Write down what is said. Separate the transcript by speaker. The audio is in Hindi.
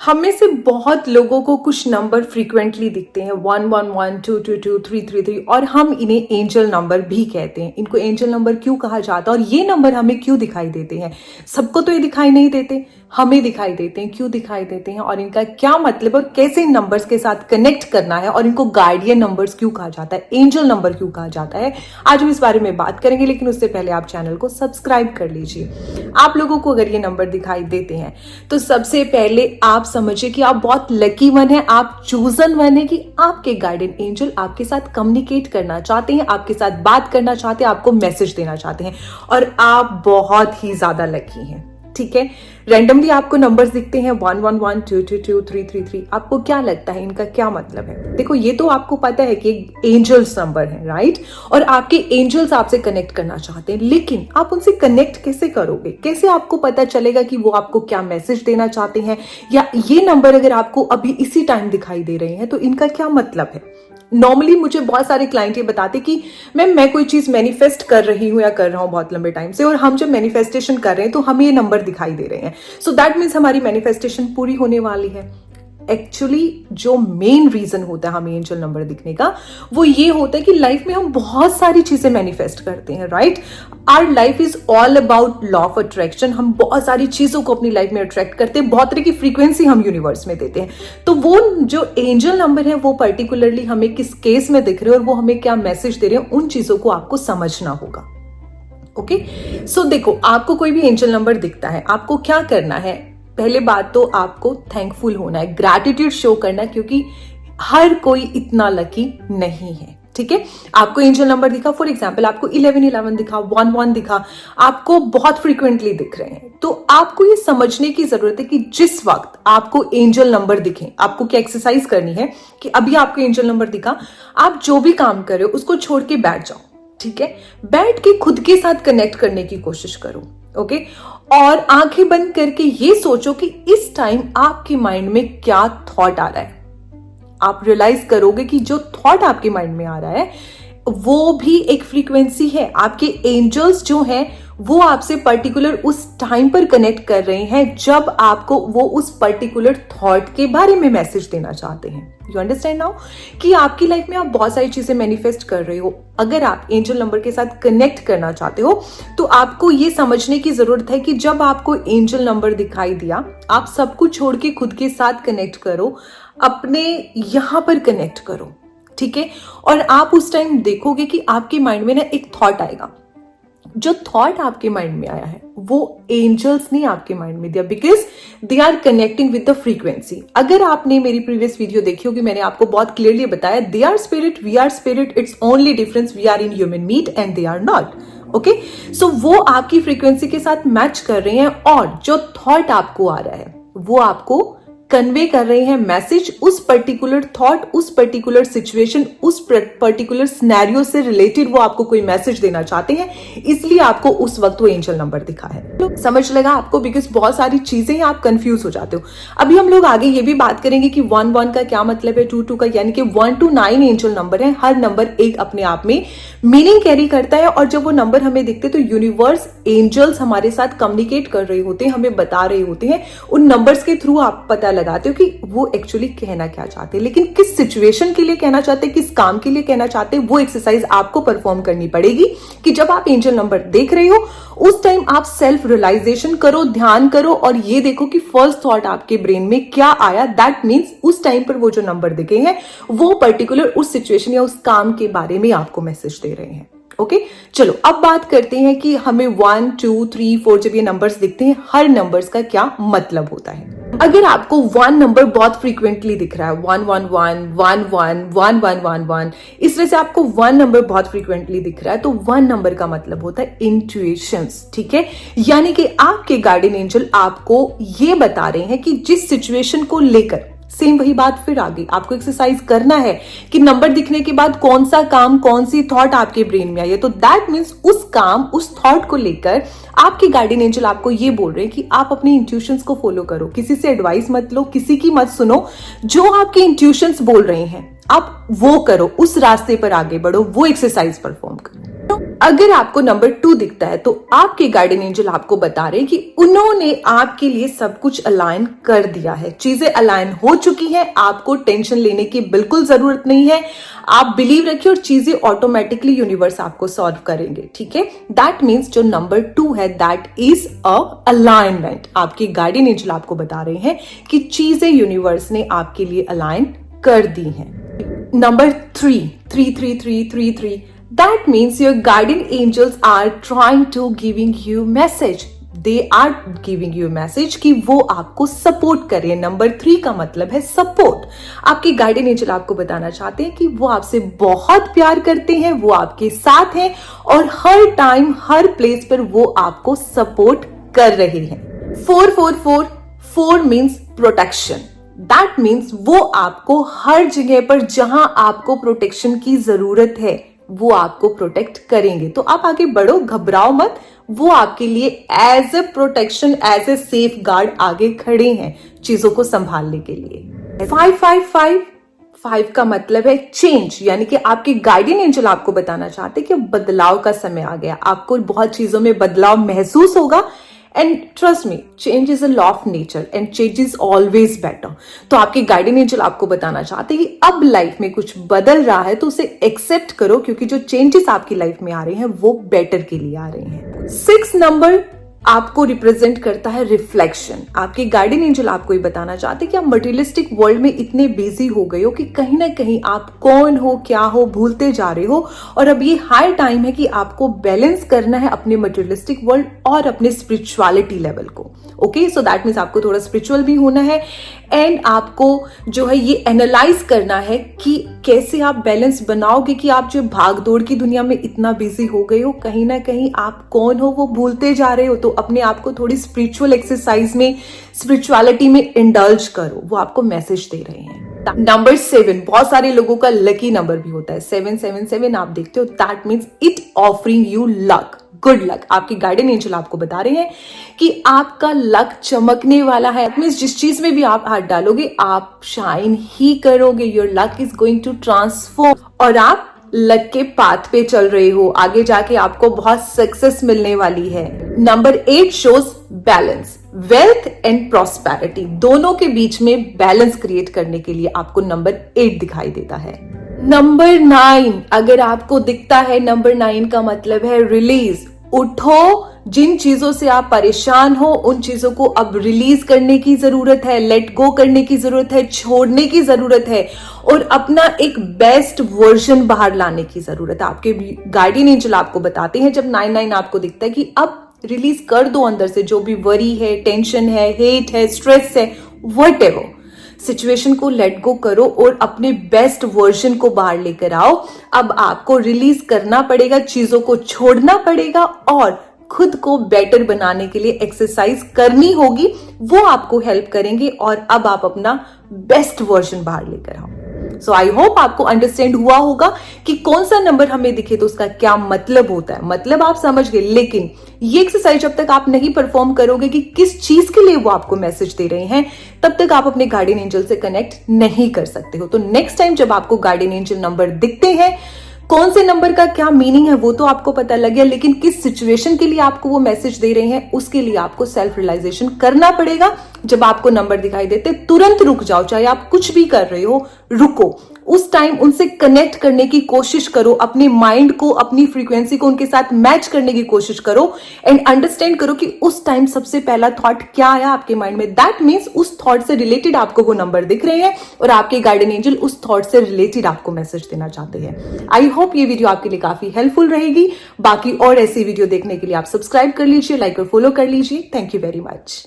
Speaker 1: हम में से बहुत लोगों को कुछ नंबर फ्रीक्वेंटली दिखते हैं 111, 222, 333 और हम इन्हें एंजल नंबर भी कहते हैं। इनको एंजल नंबर क्यों कहा जाता है और ये नंबर हमें क्यों दिखाई देते हैं? सबको तो ये दिखाई नहीं देते, हमें दिखाई देते हैं। क्यों दिखाई देते हैं और इनका क्या मतलब और कैसे इन नंबर्स के साथ कनेक्ट करना है और इनको गार्डियन नंबर्स क्यों कहा जाता है, एंजल नंबर क्यों कहा जाता है, आज हम इस बारे में बात करेंगे। लेकिन उससे पहले आप चैनल को सब्सक्राइब कर लीजिए। आप लोगों को अगर ये नंबर दिखाई देते हैं तो सबसे पहले आप समझिए कि आप बहुत लकी वन है, आप चूजन वन है कि आपके गार्डियन एंजल आपके साथ कम्युनिकेट करना चाहते हैं, आपके साथ बात करना चाहते हैं, आपको मैसेज देना चाहते हैं और आप बहुत ही ज्यादा लकी हैं। ठीक है, रैंडमली आपको नंबर्स दिखते हैं 111, 222, 333। आपको क्या लगता है इनका क्या मतलब है? देखो, ये तो आपको पता है कि एंजल्स नंबर है, राइट? और आपके एंजल्स आपसे कनेक्ट करना चाहते हैं, लेकिन आप उनसे कनेक्ट कैसे करोगे? कैसे आपको पता चलेगा कि वो आपको क्या मैसेज देना चाहते हैं? या ये नंबर अगर आपको अभी इसी टाइम दिखाई दे रहे हैं तो इनका क्या मतलब है? नॉर्मली मुझे बहुत सारे क्लाइंट ये बताते कि मैं कोई चीज मैनिफेस्ट कर रही हूं या कर रहा हूं बहुत लंबे टाइम से, और हम जब मैनिफेस्टेशन कर रहे हैं तो हमें ये नंबर दिखाई दे रहे हैं। सो दैट मीन्स हमारी मैनिफेस्टेशन पूरी होने वाली है। एक्चुअली जो मेन रीजन होता है हमें एंजल नंबर दिखने का, वो ये होता है कि लाइफ में हम बहुत सारी चीजें मैनिफेस्ट करते हैं, right? Our life is all about law of attraction. हम बहुत सारी चीजों को अपनी लाइफ में अट्रैक्ट करते हैं, बहुत तरह की फ्रीक्वेंसी हम यूनिवर्स में देते हैं। तो वो जो एंजल नंबर है वो पर्टिकुलरली हमें किस केस में दिख रहे हैं और वो हमें क्या मैसेज दे रहे हैं, उन चीजों को आपको समझना होगा। ओके, सो देखो, आपको कोई भी एंजल नंबर दिखता है, आपको क्या करना है? पहले बात तो आपको थैंकफुल होना है, ग्रैटिट्यूड शो करना है, क्योंकि हर कोई इतना लकी नहीं है। ठीक है, आपको एंजल नंबर दिखा, फॉर एग्जाम्पल आपको 1111 दिखा, 11 दिखा, आपको बहुत फ्रीक्वेंटली दिख रहे हैं, तो आपको ये समझने की जरूरत है कि जिस वक्त आपको एंजल नंबर दिखे, आपको क्या एक्सरसाइज करनी है कि अभी आपको एंजल नंबर दिखा, आप जो भी काम कर रहे हो उसको छोड़ के बैठ जाओ। ठीक है, बैठ के खुद के साथ कनेक्ट करने की कोशिश करो। ओके, और आंखें बंद करके ये सोचो कि इस टाइम आपके माइंड में क्या थॉट आ रहा है। आप रियलाइज करोगे कि जो थॉट आपके माइंड में आ रहा है वो भी एक फ्रीक्वेंसी है। आपके एंजल्स जो हैं वो आपसे पर्टिकुलर उस टाइम पर कनेक्ट कर रहे हैं जब आपको वो उस पर्टिकुलर थॉट के बारे में मैसेज देना चाहते हैं। यू अंडरस्टैंड नाउ कि आपकी लाइफ में आप बहुत सारी चीजें मैनिफेस्ट कर रहे हो। अगर आप एंजल नंबर के साथ कनेक्ट करना चाहते हो तो आपको ये समझने की जरूरत है कि जब आपको एंजल नंबर दिखाई दिया, आप सब कुछ छोड़ के खुद के साथ कनेक्ट करो, अपने यहां पर कनेक्ट करो। ठीक है, और आप उस टाइम देखोगे कि आपके माइंड में ना एक थॉट आएगा। जो थॉट आपके माइंड में आया है वो एंजल्स ने आपके माइंड में दिया, because they are connecting with the frequency. अगर आपने मेरी प्रीवियस वीडियो देखी होगी, मैंने आपको बहुत क्लियरली बताया, they are spirit, we are spirit, it's only difference we are in human meat and they are not. Okay, so वो आपकी फ्रीक्वेंसी के साथ मैच कर रहे हैं और जो थॉट आपको आ रहा है वो आपको कन्वे कर रहे हैं मैसेज। उस पर्टिकुलर थॉट, उस पर्टिकुलर सिचुएशन, उस पर्टिकुलर सिनेरियो से रिलेटेड वो आपको कोई मैसेज देना चाहते हैं, इसलिए आपको उस वक्त वो एंजल नंबर दिखा है। समझ लगा आपको? बिकॉज बहुत सारी चीजें आप कंफ्यूज हो जाते हो। अभी हम लोग आगे ये भी बात करेंगे कि 11 का क्या मतलब है, 22 का, यानी कि 1 to 9 एंजल नंबर है। हर नंबर एक अपने आप में मीनिंग कैरी करता है और जब वो नंबर हमें दिखते तो यूनिवर्स, एंजल्स हमारे साथ कम्युनिकेट कर रहे होते हैं, हमें बता रहे होते हैं। उन नंबर्स के थ्रू आप पता लगाते हो कि वो एक्चुअली कहना क्या चाहते हैं, लेकिन किस सिचुएशन के लिए कहना चाहते हैं, किस काम के लिए कहना चाहते हैं, वो एक्सरसाइज आपको परफॉर्म करनी पड़ेगी कि जब आप एंजल नंबर देख रहे हो उस टाइम आप सेल्फ रियलाइजेशन करो, ध्यान करो और ये देखो कि फर्स्ट थॉट आपके ब्रेन में क्या आया। दैट मीन्स उस टाइम पर वो जो नंबर दिखे हैं वो पर्टिकुलर उस सिचुएशन या उस काम के बारे में आपको मैसेज दे रहे हैं। ओके, चलो अब बात करते हैं कि हमें 1, 2, 3, 4 जब ये नंबर्स दिखते हैं, हर नंबर्स का क्या मतलब होता है। अगर आपको 1 नंबर बहुत फ्रीक्वेंटली दिख रहा है, 111, 11, 1111, इस तरह से आपको 1 नंबर बहुत फ्रीक्वेंटली दिख रहा है, तो 1 नंबर का मतलब होता है इंट्यूशंस। ठीक है, यानी कि आपके गार्डियन एंजल आपको ये बता रहे हैं कि जिस सिचुएशन को लेकर, सेम वही बात फिर आगे आपको एक्सरसाइज करना है कि नंबर दिखने के बाद कौन सा काम, कौन सी थॉट आपके ब्रेन में आई है, तो दैट मीन्स उस काम, उस थॉट को लेकर आपके गार्डियन एंजल आपको ये बोल रहे हैं कि आप अपने इंट्यूशंस को फॉलो करो, किसी से एडवाइस मत लो, किसी की मत सुनो। जो आपके इंट्यूशंस बोल रहे हैं आप वो करो, उस रास्ते पर आगे बढ़ो, वो एक्सरसाइज परफॉर्म करो। अगर आपको नंबर 2 दिखता है तो आपके गार्डियन एंजल आपको बता रहे हैं कि उन्होंने आपके लिए सब कुछ अलाइन कर दिया है, चीजें अलाइन हो चुकी हैं, आपको टेंशन लेने की बिल्कुल जरूरत नहीं है। आप बिलीव रखिए और चीजें ऑटोमेटिकली यूनिवर्स आपको सॉल्व करेंगे, ठीक है। दैट मीन्स जो नंबर 2 है दैट इज अ अलाइनमेंट। आपके गार्डियन एंजल आपको बता रहे हैं कि चीजें यूनिवर्स ने आपके लिए अलाइन कर दी हैं। Number 3 that means your guardian angels are trying to giving you message, they are giving you message कि वो आपको सपोर्ट कर रहे हैं। नंबर 3 का मतलब है सपोर्ट। आपके गार्डियन एंजल आपको बताना चाहते हैं कि वो आपसे बहुत प्यार करते हैं, वो आपके साथ हैं और हर टाइम हर प्लेस पर वो आपको सपोर्ट कर रहे हैं। 4 मीन्स प्रोटेक्शन। दैट मीन्स वो आपको हर जगह पर जहां आपको प्रोटेक्शन की जरूरत है वो आपको प्रोटेक्ट करेंगे। तो आप आगे बढ़ो, घबराओ मत, वो आपके लिए as a protection, as a safeguard आगे खड़े हैं चीजों को संभालने के लिए। 5 का मतलब है चेंज, यानी कि आपके गार्डियन एंजल आपको बताना चाहते हैं कि बदलाव का समय आ गया, आपको बहुत चीजों में बदलाव महसूस होगा। And trust me, change is a law of nature and change is always better. तो आपके गार्डियन एंजल आपको बताना चाहते हैं कि अब लाइफ में कुछ बदल रहा है तो उसे एक्सेप्ट करो, क्योंकि जो चेंजेस आपकी लाइफ में आ रहे हैं वो बेटर के लिए आ रहे हैं। 6 नंबर आपको रिप्रेजेंट करता है रिफ्लेक्शन। आपके गार्डियन एंजल आपको ये बताना चाहते हैं कि आप मटेरियलिस्टिक वर्ल्ड में इतने बिजी हो गए हो कि कहीं ना कहीं आप कौन हो, क्या हो, भूलते जा रहे हो। और अब ये हाई टाइम है कि आपको बैलेंस करना है अपने मटेरियलिस्टिक वर्ल्ड और अपने स्पिरिचुअलिटी लेवल को। ओके, सो दैट मीन्स आपको थोड़ा स्पिरिचुअल भी होना है एंड आपको जो है ये एनालाइज करना है कि कैसे आप बैलेंस बनाओगे कि आप जो भागदौड़ की दुनिया में इतना बिजी हो गए हो, कहीं ना कहीं आप कौन हो वो भूलते जा रहे हो। तो अपने आप को थोड़ी स्पिरिचुअल एक्सरसाइज में, स्पिरिचुअलिटी में इंडल्ज करो, वो आपको मैसेज दे रहे हैं। नंबर 7 बहुत सारे लोगों का लकी नंबर भी होता है। 777 आप देखते हो, that means it offering you luck, good luck. आपके गार्डियन एंजल आपको बता रहे हैं कि आपका लक चमकने वाला है। मीन्स जिस चीज में भी आप हाथ डालोगे आप शाइन ही करोगे। Your luck is going to transform और आप लक के पाथ पे चल रहे हो, आगे जाके आपको बहुत सक्सेस मिलने वाली है। Number 8 shows balance, wealth and prosperity, दोनों के बीच में बैलेंस क्रिएट करने के लिए आपको नंबर 8 दिखाई देता है। नंबर 9 अगर आपको दिखता है, नंबर 9 का मतलब है रिलीज। उठो, जिन चीजों से आप परेशान हो उन चीजों को अब रिलीज करने की जरूरत है, लेट गो करने की जरूरत है, छोड़ने की जरूरत है और अपना एक बेस्ट वर्जन बाहर लाने की जरूरत है। आपके गार्डियन एंजल आपको बताते हैं जब 9 आपको दिखता है कि अब रिलीज कर दो अंदर से जो भी वरी है, टेंशन है, हेट है, स्ट्रेस है, व्हाटएवर सिचुएशन को लेट गो करो और अपने बेस्ट वर्जन को बाहर लेकर आओ। अब आपको रिलीज करना पड़ेगा, चीजों को छोड़ना पड़ेगा और खुद को बेटर बनाने के लिए एक्सरसाइज करनी होगी, वो आपको हेल्प करेंगे और अब आप अपना बेस्ट वर्जन बाहर लेकर आओ। सो आई होप आपको अंडरस्टैंड हुआ होगा कि कौन सा नंबर हमें दिखे तो उसका क्या मतलब होता है। मतलब आप समझ गए, लेकिन ये एक्सरसाइज जब तक आप नहीं परफॉर्म करोगे कि किस चीज के लिए वो आपको मैसेज दे रहे हैं, तब तक आप अपने गार्डियन एंजल से कनेक्ट नहीं कर सकते हो। तो नेक्स्ट टाइम जब आपको गार्डियन एंजल नंबर दिखते हैं, कौन से नंबर का क्या मीनिंग है वो तो आपको पता लग गया, लेकिन किस सिचुएशन के लिए आपको वो मैसेज दे रहे हैं उसके लिए आपको सेल्फ रियलाइजेशन करना पड़ेगा। जब आपको नंबर दिखाई देते तुरंत रुक जाओ, चाहे आप कुछ भी कर रहे हो, रुको, उस टाइम उनसे कनेक्ट करने की कोशिश करो, अपने माइंड को, अपनी फ्रीक्वेंसी को उनके साथ मैच करने की कोशिश करो एंड अंडरस्टैंड करो कि उस टाइम सबसे पहला थॉट क्या आया आपके माइंड में। दैट मीन्स उस थॉट से रिलेटेड आपको वो नंबर दिख रहे हैं और आपके गार्डियन एंजल उस थॉट से रिलेटेड आपको मैसेज देना चाहते हैं। आई होप ये वीडियो आपके लिए काफी हेल्पफुल रहेगी। बाकी और ऐसी वीडियो देखने के लिए आप सब्सक्राइब कर लीजिए, लाइक और फॉलो कर लीजिए। Thank you very much.